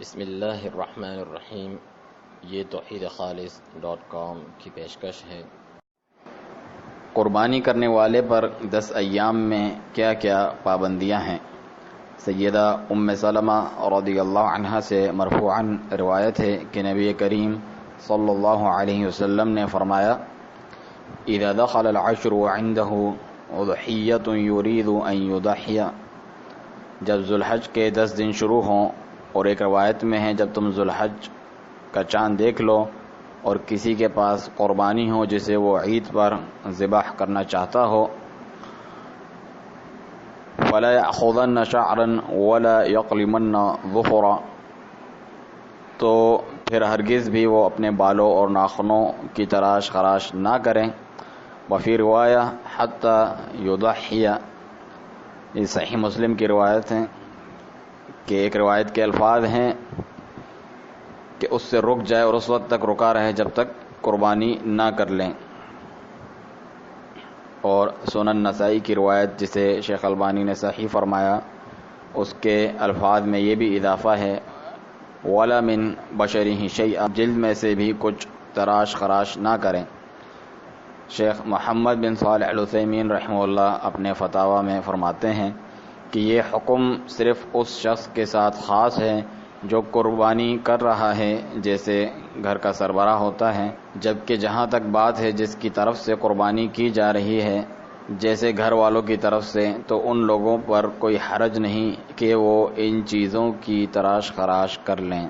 بسم اللہ الرحمن الرحیم۔ یہ توحیدخالص.com کی پیشکش ہے۔ قربانی کرنے والے پر 10 ایام میں کیا کیا پابندیاں ہیں؟ سیدہ ام سلمہ رضی اللہ عنہا سے مرفوعاً روایت ہے کہ نبی کریم صلی اللہ علیہ وسلم نے فرمایا: اذا دخل العشر وعنده اضحیۃ یرید ان یضحی، جب ذوالحج کے 10 دن شروع ہوں، اور ایک روایت میں ہے جب تم ذوالحج کا چاند دیکھ لو اور کسی کے پاس قربانی ہو جسے وہ عید پر ذبح کرنا چاہتا ہو، فلا يأخذن شعرا ولا يقلمن ظفرا، تو پھر ہرگز بھی وہ اپنے بالوں اور ناخنوں کی تراش خراش نہ کریں۔ وفی روایہ حتی یضحی، یہ صحیح مسلم کی روایت ہے کہ ایک روایت کے الفاظ ہیں کہ اس سے رک جائے اور اس وقت تک رکا رہے جب تک قربانی نہ کر لیں۔ اور سنن نسائی کی روایت جسے شیخ البانی نے صحیح فرمایا، اس کے الفاظ میں یہ بھی اضافہ ہے: وَلَا مِن بَشَرِهِ شَيْءً، جلد میں سے بھی کچھ تراش خراش نہ کریں۔ شیخ محمد بن صالح العثیمین رحمہ اللہ اپنے فتاوی میں فرماتے ہیں کہ یہ حکم صرف اس شخص کے ساتھ خاص ہے جو قربانی کر رہا ہے، جیسے گھر کا سربراہ ہوتا ہے، جبکہ جہاں تک بات ہے جس کی طرف سے قربانی کی جا رہی ہے، جیسے گھر والوں کی طرف سے، تو ان لوگوں پر کوئی حرج نہیں کہ وہ ان چیزوں کی تراش خراش کر لیں۔